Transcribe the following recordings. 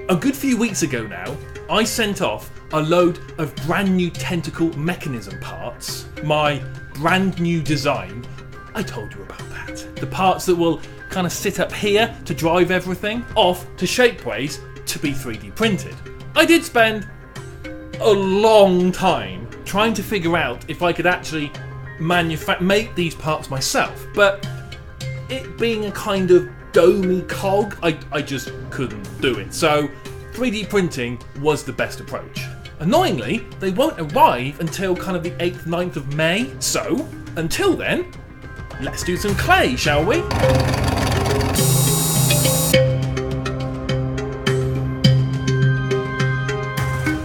A good few weeks ago now, I sent off a load of brand new tentacle mechanism parts, my brand new design. I told you about that. The parts that will kind of sit up here to drive everything, off to Shapeways to be 3D printed. I did spend a long time trying to figure out if I could actually make these parts myself, but it being a kind of domey cog, I just couldn't do it. So 3D printing was the best approach. Annoyingly, they won't arrive until kind of the 8th, 9th of May. So until then, let's do some clay, shall we?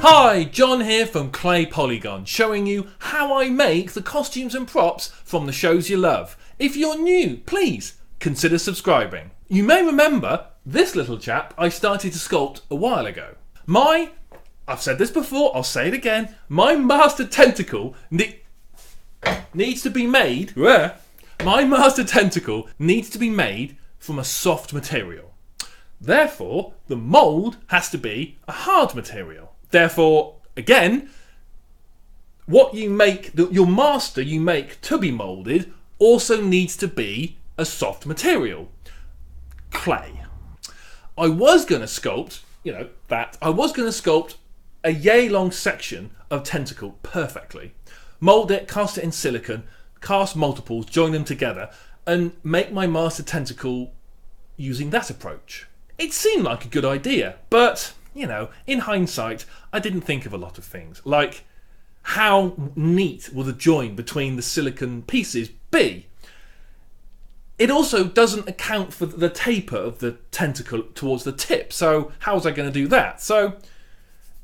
Hi, John here from Clay Polygon, showing you how I make the costumes and props from the shows you love. If you're new, please consider subscribing. You may remember this little chap I started to sculpt a while ago. I've said this before, I'll say it again, my master tentacle needs to be made. My master tentacle needs to be made from a soft material. Therefore, the mould has to be a hard material. Therefore, again, what you make, your master you make to be moulded, also needs to be a soft material. Clay. I was going to sculpt, a yay long section of tentacle perfectly. Mould it, cast it in silicone, cast multiples, join them together, and make my master tentacle using that approach. It seemed like a good idea, but in hindsight, I didn't think of a lot of things, like how neat will the join between the silicone pieces be? It also doesn't account for the taper of the tentacle towards the tip, so how was I going to do that? So,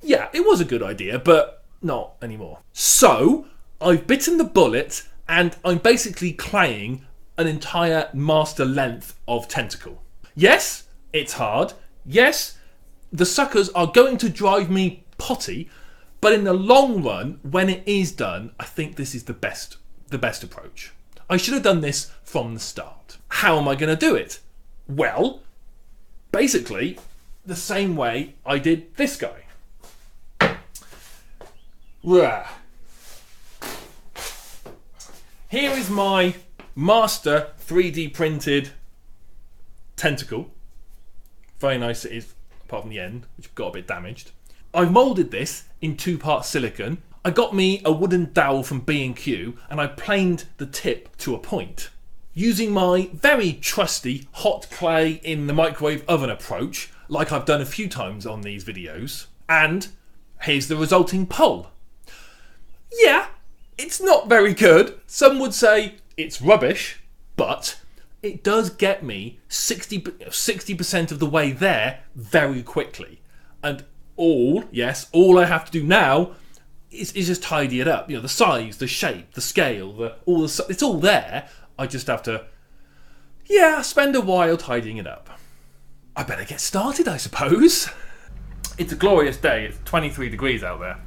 yeah, it was a good idea, but not anymore. So, I've bitten the bullet, and I'm basically claying an entire master length of tentacle. Yes, it's hard. Yes, the suckers are going to drive me potty, but in the long run, when it is done, I think this is the best approach. I should have done this from the start. How am I going to do it? Well, basically, the same way I did this guy. Here is my master 3D printed tentacle. Very nice it is, apart from the end, which got a bit damaged. I've moulded this in 2-part silicone. I got me a wooden dowel from B&Q and I planed the tip to a point. Using my very trusty hot clay in the microwave oven approach, like I've done a few times on these videos. And here's the resulting pole. Yeah, it's not very good. Some would say it's rubbish, but it does get me 60% of the way there very quickly. And all I have to do now is just tidy it up. The size, the shape, the scale, it's all there. I just have to, spend a while tidying it up. I better get started, I suppose. It's a glorious day. It's 23 degrees out there.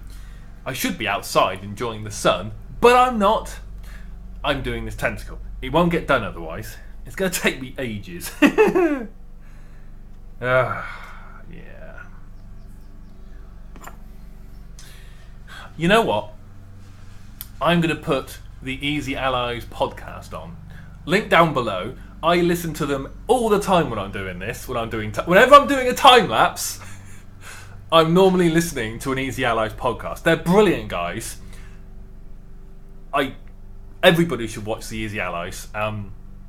I should be outside enjoying the sun, but I'm not. I'm doing this tentacle. It won't get done otherwise. It's going to take me ages. Yeah. You know what? I'm going to put the Easy Allies podcast on. Link down below. I listen to them all the time when I'm doing this. Whenever I'm doing a time lapse, I'm normally listening to an Easy Allies podcast. They're brilliant guys. Everybody should watch the Easy Allies.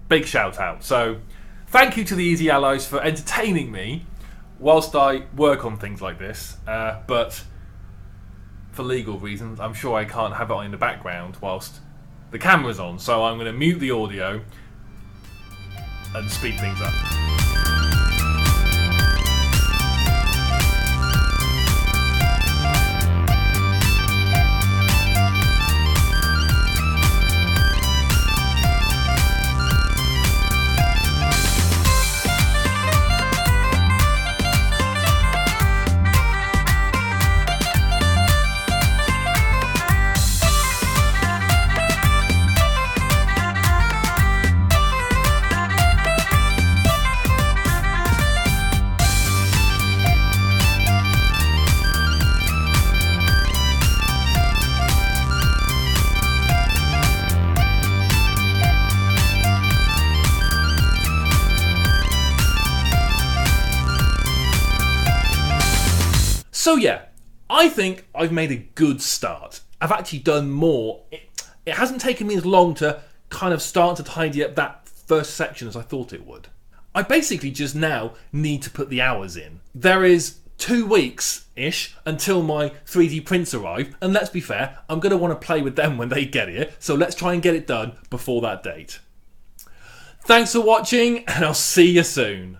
Big shout out. So, thank you to the Easy Allies for entertaining me whilst I work on things like this. But for legal reasons, I'm sure I can't have it on in the background whilst the camera's on. So I'm going to mute the audio and speed things up. So yeah, I think I've made a good start. I've actually done more. It hasn't taken me as long to kind of start to tidy up that first section as I thought it would. I basically just now need to put the hours in. There is 2 weeks-ish until my 3D prints arrive, and let's be fair, I'm going to want to play with them when they get here, so let's try and get it done before that date. Thanks for watching, and I'll see you soon.